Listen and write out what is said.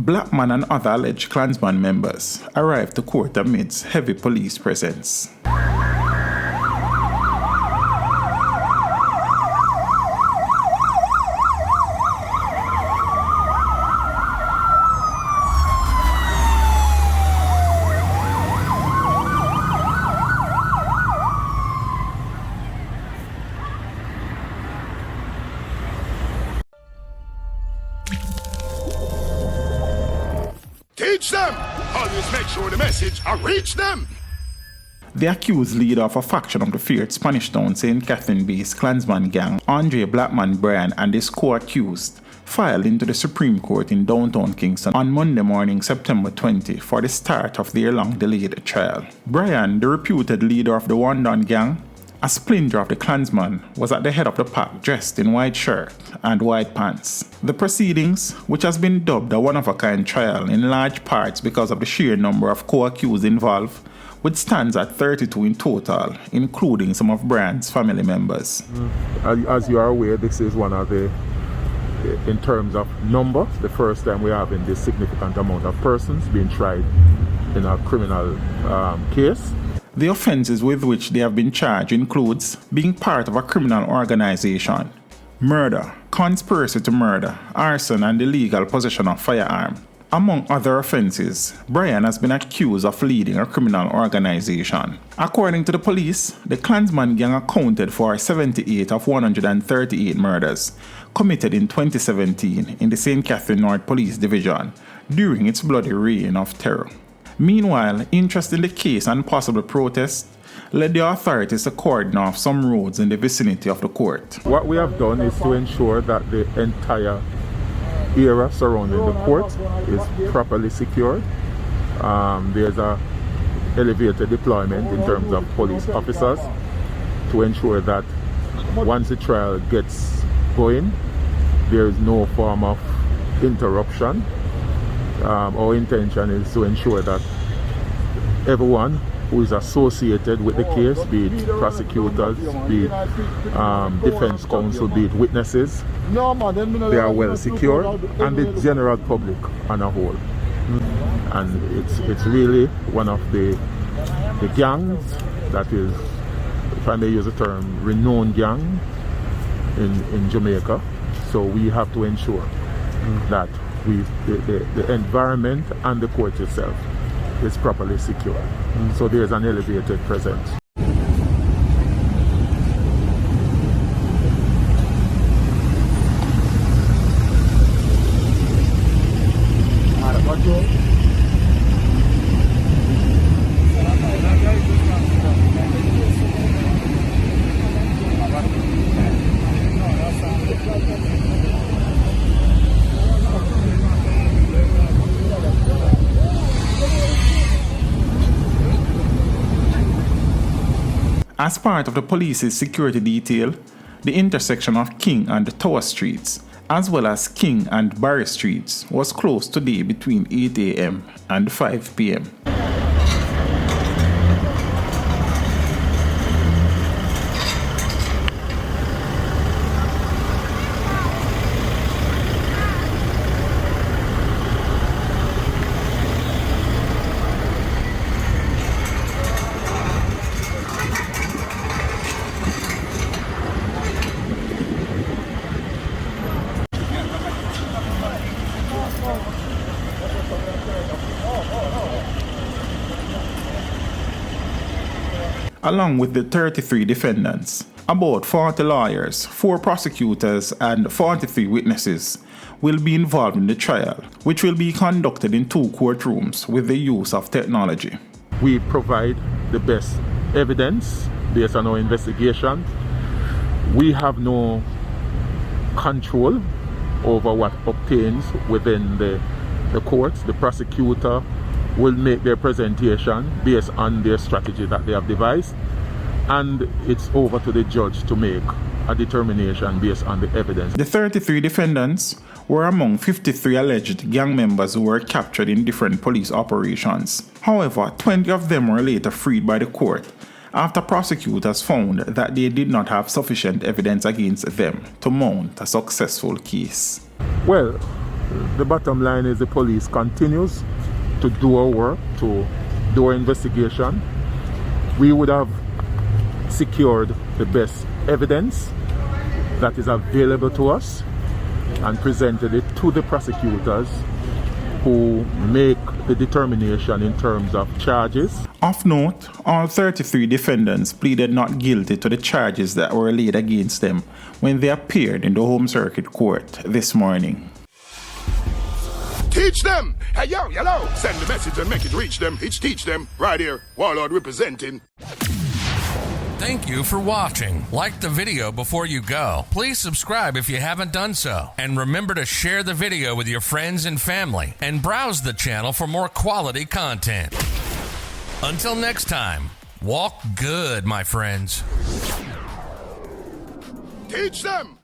BLACKMAN and other alleged Klansman members arrived to court amidst heavy police presence. Teach them! Always make sure the message reach them! The accused leader of a faction of the feared Spanish Town St. Catherine-based Klansman gang, BLACKMAN Bryan, and his co-accused filed into the Supreme Court in downtown Kingston on Monday morning, September 20, for the start of their long-delayed trial. Bryan, the reputed leader of the one-down gang, a splinter of the Klansman, was at the head of the pack dressed in white shirt and white pants. The proceedings, which has been dubbed a one-of-a-kind trial in large parts because of the sheer number of co-accused involved, which stands at 32 in total, including some of Bryan's family members. As you are aware, this is one of the, in terms of number, the first time we have in this significant amount of persons being tried in a criminal case. The offenses with which they have been charged includes being part of a criminal organization, murder, conspiracy to murder, arson, and illegal possession of firearm. Among other offenses, Bryan has been accused of leading a criminal organization. According to the police, the Klansman gang accounted for 78 of 138 murders committed in 2017 in the St. Catherine North Police Division during its bloody reign of terror. Meanwhile, interest in the case and possible protests led the authorities to cordon off some roads in the vicinity of the court. What we have done is to ensure that the entire area surrounding the court is properly secured. There's a elevated deployment in terms of police officers to ensure that once the trial gets going, there is no form of interruption. Our intention is to ensure that everyone who is associated with the case, be it prosecutors, be it defense counsel, be it witnesses, they are well secured, and the general public on a whole. And it's really one of the gangs that is, if I may use the term, renowned gang in Jamaica. So we have to ensure that the environment and the court itself is properly secure. So there's an elevated presence. As part of the police's security detail, the intersection of King and Tower Streets, as well as King and Barry Streets, was closed today between 8 a.m. and 5 p.m. Along with the 33 defendants, about 40 lawyers, 4 prosecutors, and 43 witnesses will be involved in the trial, which will be conducted in 2 courtrooms with the use of technology. We provide the best evidence based on our investigation. We have no control over what obtains within the courts. The prosecutor will make their presentation based on their strategy that they have devised, and it's over to the judge to make a determination based on the evidence. The 33 defendants were among 53 alleged gang members who were captured in different police operations. However, 20 of them were later freed by the court after prosecutors found that they did not have sufficient evidence against them to mount a successful case. Well, the bottom line is the police continues to do our work, to do our investigation. We would have secured the best evidence that is available to us and presented it to the prosecutors who make the determination in terms of charges. Of note, all 33 defendants pleaded not guilty to the charges that were laid against them when they appeared in the Home Circuit Court this morning. Teach them! Hey, yo, yellow! Send the message and make it reach them. It's teach them. Right here, Warlord representing. Thank you for watching. Like the video before you go. Please subscribe if you haven't done so. And remember to share the video with your friends and family. And browse the channel for more quality content. Until next time, walk good, my friends. Teach them!